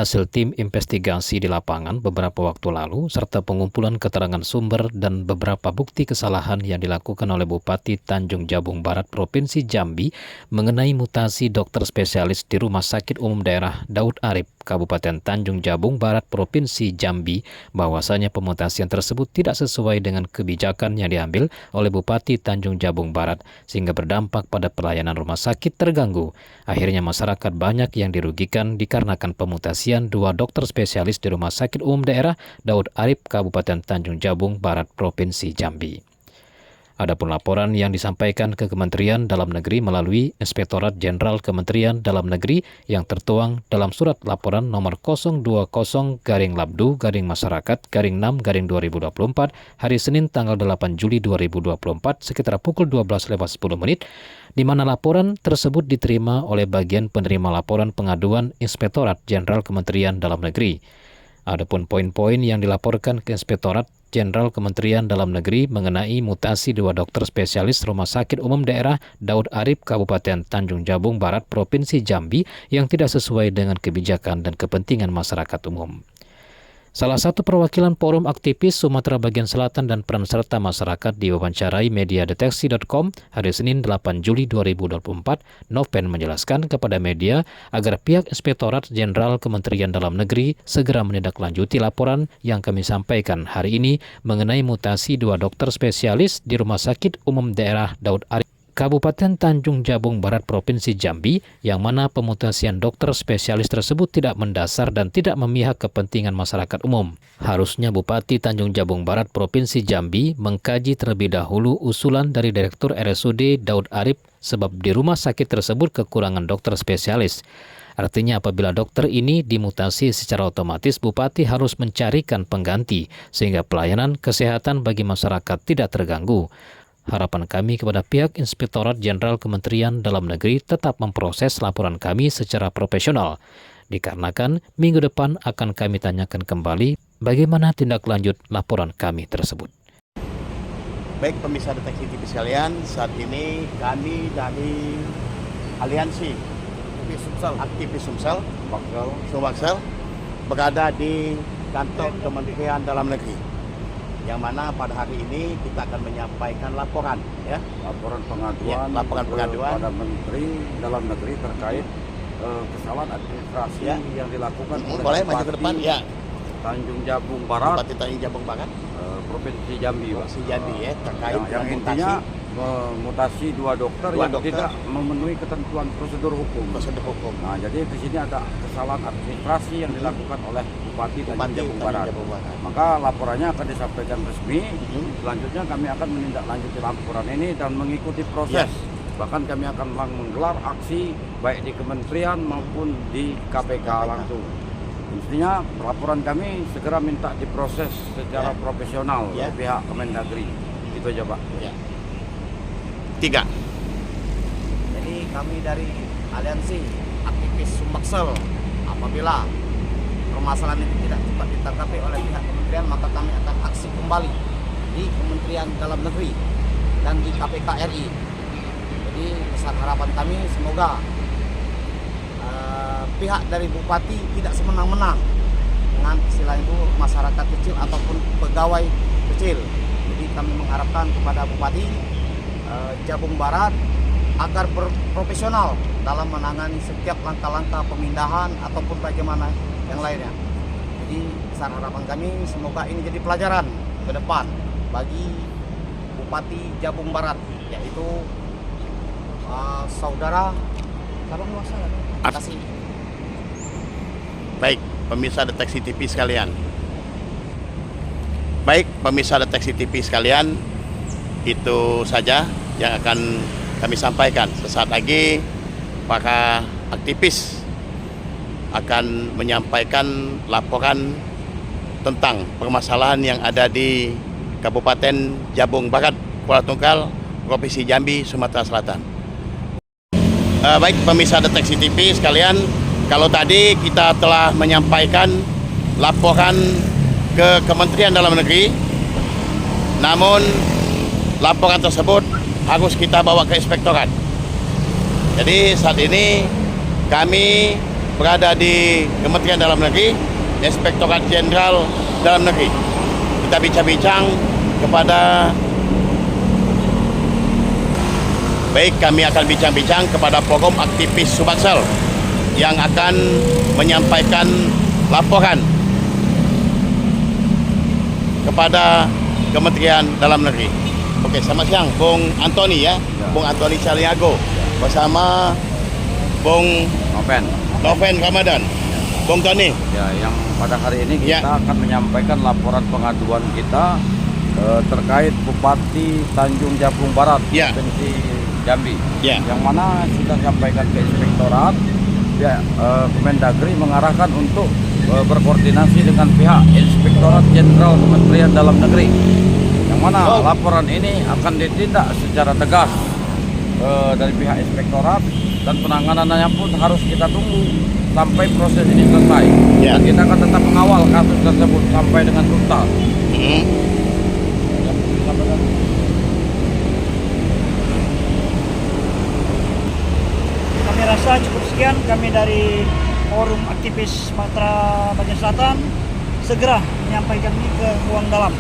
hasil tim investigasi di lapangan beberapa waktu lalu, serta pengumpulan keterangan sumber dan beberapa bukti kesalahan yang dilakukan oleh Bupati Tanjung Jabung Barat Provinsi Jambi mengenai mutasi dokter spesialis di Rumah Sakit Umum Daerah Daud Arif, Kabupaten Tanjung Jabung Barat Provinsi Jambi, bahwasanya pemutasian tersebut tidak sesuai dengan kebijakan yang diambil oleh Bupati Tanjung Jabung Barat, sehingga berdampak pada pelayanan rumah sakit terganggu. Akhirnya masyarakat banyak yang dirugikan dikarenakan pemutasian 2 dokter spesialis di Rumah Sakit Umum Daerah Daud Arif, Kabupaten Tanjung Jabung Barat Provinsi Jambi. Adapun laporan yang disampaikan ke Kementerian Dalam Negeri melalui Inspektorat Jenderal Kementerian Dalam Negeri yang tertuang dalam surat laporan nomor 020-Masyarakat-Masyarakat-6-2024 hari Senin tanggal 8 Juli 2024 sekitar pukul 12:10, di mana laporan tersebut diterima oleh bagian penerima laporan pengaduan Inspektorat Jenderal Kementerian Dalam Negeri. Adapun poin-poin yang dilaporkan ke Inspektorat Jenderal Kementerian Dalam Negeri mengenai mutasi 2 dokter spesialis Rumah Sakit Umum Daerah Daud Arif, Kabupaten Tanjung Jabung Barat Provinsi Jambi yang tidak sesuai dengan kebijakan dan kepentingan masyarakat umum. Salah satu perwakilan Forum Aktivis Sumatera Bagian Selatan dan peran serta masyarakat diwawancarai mediadeteksi.com hari Senin 8 Juli 2024, Noven menjelaskan kepada media agar pihak Inspektorat Jenderal Kementerian Dalam Negeri segera menindaklanjuti laporan yang kami sampaikan hari ini mengenai mutasi 2 dokter spesialis di Rumah Sakit Umum Daerah Daud Arif, Kabupaten Tanjung Jabung Barat Provinsi Jambi, yang mana pemutasian dokter spesialis tersebut tidak mendasar dan tidak memihak kepentingan masyarakat umum. Harusnya Bupati Tanjung Jabung Barat Provinsi Jambi mengkaji terlebih dahulu usulan dari Direktur RSUD Daud Arif, sebab di rumah sakit tersebut kekurangan dokter spesialis. Artinya apabila dokter ini dimutasi secara otomatis Bupati harus mencarikan pengganti sehingga pelayanan kesehatan bagi masyarakat tidak terganggu. Harapan kami kepada pihak Inspektorat Jenderal Kementerian Dalam Negeri tetap memproses laporan kami secara profesional, dikarenakan minggu depan akan kami tanyakan kembali bagaimana tindak lanjut laporan kami tersebut. Baik pemirsa deteksi TV sekalian, saat ini kami dari Aliansi Aktivis Sumsel berada di kantor Kementerian Dalam Negeri, yang mana pada hari ini kita akan menyampaikan laporan, laporan pengaduan, pada Menteri Dalam Negeri terkait kesalahan administrasi yang dilakukan oleh Bupati Tanjung Jabung Barat, Bupati Tanjung Jabung Barat, Provinsi Jambi, terkait yang intinya mutasi 2 dokter yang tidak memenuhi ketentuan prosedur hukum. Nah, jadi di sini ada kesalahan administrasi yang dilakukan oleh Bupati Tanjung Jabung Barat. Maka laporannya akan disampaikan resmi. Selanjutnya kami akan menindaklanjuti laporan ini dan mengikuti proses. Bahkan kami akan menggelar aksi baik di kementerian maupun di KPK langsung. Intinya laporan kami segera minta diproses secara profesional oleh pihak Kemendagri. Itu aja, Pak. 3. Jadi kami dari Aliansi Aktivis Sumsel, apabila permasalahan ini tidak cepat ditanggapi oleh pihak kementerian, maka kami akan aksi kembali di Kementerian Dalam Negeri dan di KPK RI. Jadi besar harapan kami semoga pihak dari Bupati tidak semenang-menang dengan istilah itu masyarakat kecil ataupun pegawai kecil. Jadi kami mengharapkan kepada Bupati Jabung Barat agar berprofesional dalam menangani setiap langkah-langkah pemindahan ataupun bagaimana yang lainnya. Jadi besar harapan kami semoga ini jadi pelajaran ke depan bagi Bupati Jabung Barat, yaitu saudara kasih. Baik pemirsa deteksi TV sekalian. Itu saja yang akan kami sampaikan. Sesaat lagi para aktivis akan menyampaikan laporan tentang permasalahan yang ada di Kabupaten Jabung Barat, Kuala Tunggal, Provinsi Jambi, Sumatera Selatan. Baik pemirsa deteksi TV sekalian, kalau tadi kita telah menyampaikan laporan ke Kementerian Dalam Negeri, namun laporan tersebut harus kita bawa ke inspektorat. Jadi saat ini kami berada di Kementerian Dalam Negeri, Inspektorat Jenderal Dalam Negeri. Kita bincang-bincang kepada kami akan bincang-bincang kepada forum aktivis Subaksal yang akan menyampaikan laporan kepada Kementerian Dalam Negeri. Oke, selamat siang Bung Antoni ya. Bung Antoni Caliago bersama Bung Noven Ramadan. Bung Tony. Ya, yang pada hari ini kita akan menyampaikan laporan pengaduan kita terkait Bupati Tanjung Jabung Barat, Provinsi Jambi, yang mana sudah disampaikan ke Inspektorat, Kemendagri mengarahkan untuk berkoordinasi dengan pihak Inspektorat Jenderal Kementerian Dalam Negeri, yang mana laporan ini akan ditindak secara tegas dari pihak Inspektorat, dan penanganannya pun harus kita tunggu sampai proses ini selesai. Dan kita akan tetap mengawal kasus tersebut sampai dengan tuntas. Kami rasa cukup sekian. Kami dari Forum Aktivis Sumatera Bagian Selatan segera menyampaikan ini ke ruang dalam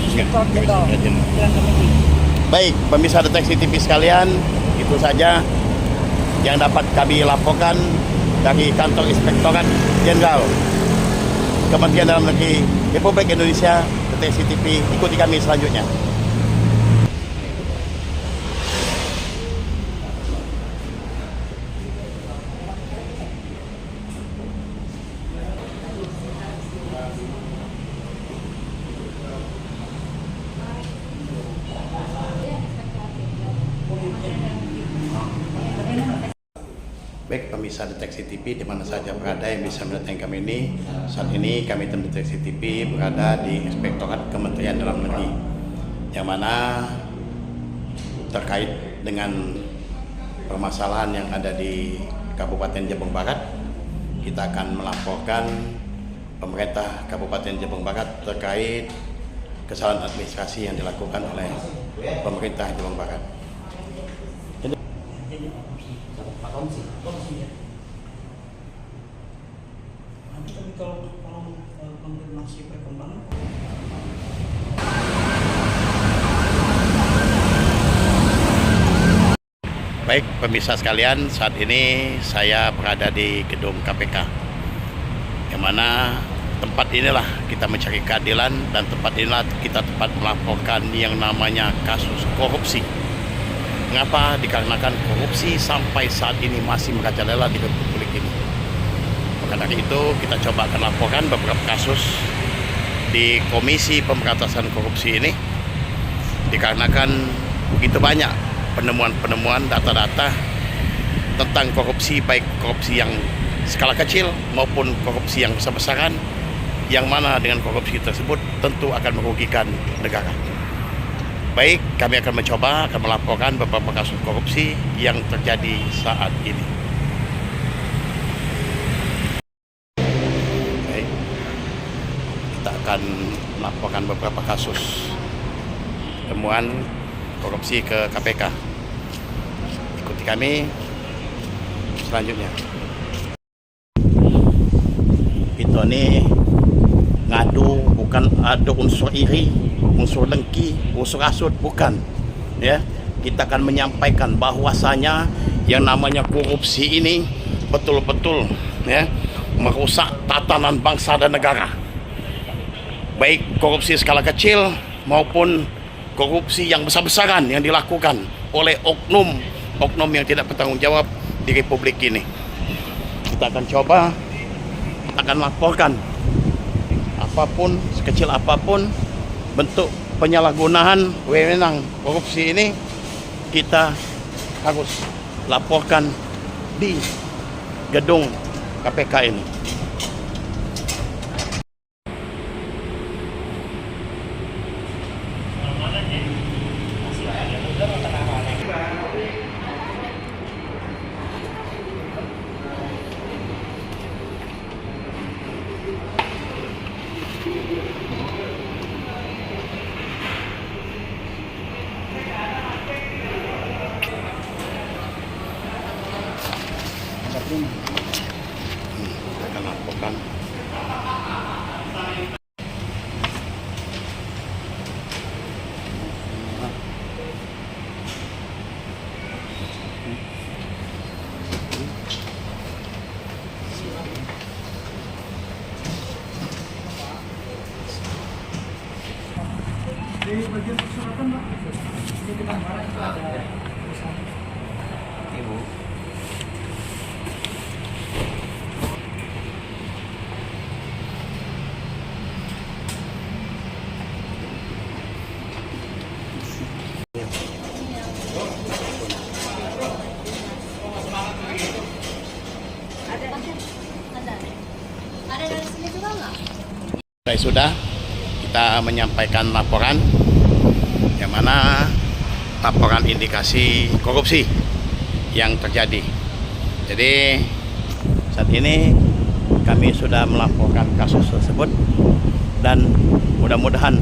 Inspektorat Jenderal dan Negeri. Baik, pemirsa Deteksi TV sekalian, itu saja yang dapat kami laporkan dari Kantor Inspektorat Jenderal Kementerian Dalam Negeri Republik Indonesia. Deteksi TV, ikuti kami selanjutnya. Baik, pemirsa Deteksi TV di mana saja berada yang bisa mendatangi kami ini. Saat ini kami tim Deteksi TV berada di Inspektorat Kementerian Dalam Negeri, yang mana terkait dengan permasalahan yang ada di Kabupaten Jabung Barat. Kita akan melaporkan pemerintah Kabupaten Jabung Barat terkait kesalahan administrasi yang dilakukan oleh pemerintah Jabung Barat. Nanti kalau konfirmasi perkembangan. Baik, pemirsa sekalian, saat ini saya berada di gedung KPK, yang mana tempat inilah kita mencari keadilan, dan tempat inilah kita tempat melaporkan yang namanya kasus korupsi. Mengapa? Dikarenakan korupsi sampai saat ini masih merajalela di Republik ini. Maka dari itu kita coba akan laporkan beberapa kasus di Komisi Pemberantasan Korupsi ini, dikarenakan begitu banyak penemuan-penemuan data-data tentang korupsi, baik korupsi yang skala kecil maupun korupsi yang besar-besaran, yang mana dengan korupsi tersebut tentu akan merugikan negara. Baik, kami akan mencoba akan melaporkan beberapa kasus korupsi yang terjadi saat ini. Baik, kita akan melaporkan beberapa kasus temuan korupsi ke KPK. Ikuti kami selanjutnya. Itu nih ngadu, bukan ada unsur iri, unsur dengki, unsur hasut, bukan. Ya, kita akan menyampaikan bahwasanya yang namanya korupsi ini betul-betul ya merusak tatanan bangsa dan negara. Baik korupsi skala kecil maupun korupsi yang besar-besaran yang dilakukan oleh oknum yang tidak bertanggung jawab di Republik ini. Kita akan coba akan laporkan apapun, sekecil apapun bentuk penyalahgunaan wewenang korupsi ini, kita harus laporkan di gedung KPK ini. Ibu. Ada dari sini juga nggak? Sudah kita menyampaikan laporan yang mana laporan indikasi korupsi yang terjadi. Jadi saat ini kami sudah melaporkan kasus tersebut dan mudah-mudahan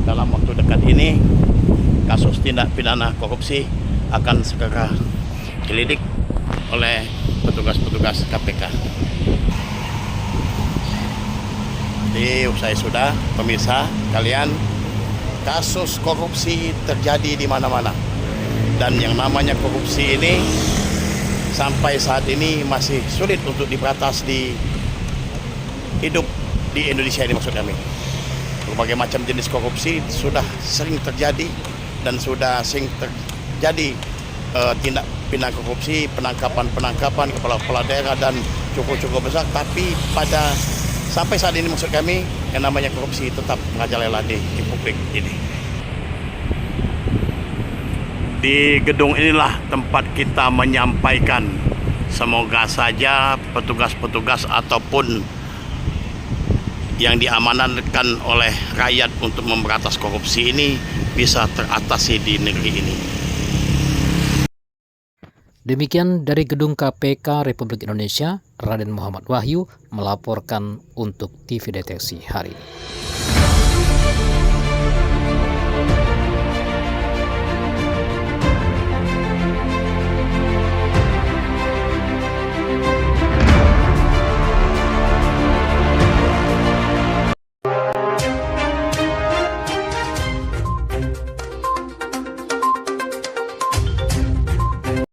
dalam waktu dekat ini kasus tindak pidana korupsi akan segera dilidik oleh petugas-petugas KPK. Jadi usai sudah, pemirsa kalian, kasus korupsi terjadi di mana-mana. Dan yang namanya korupsi ini sampai saat ini masih sulit untuk diberantas di hidup di Indonesia ini, maksud kami. Berbagai macam jenis korupsi sudah sering terjadi dan sudah sering terjadi tindak pidana korupsi, penangkapan kepala-kepala daerah dan cukup besar, tapi sampai saat ini maksud kami yang namanya korupsi tetap merajalela di publik ini. Di gedung inilah tempat kita menyampaikan, semoga saja petugas-petugas ataupun yang diamanatkan oleh rakyat untuk memberantas korupsi ini bisa teratasi di negeri ini. Demikian dari Gedung KPK Republik Indonesia, Raden Muhammad Wahyu melaporkan untuk TV Deteksi hari ini.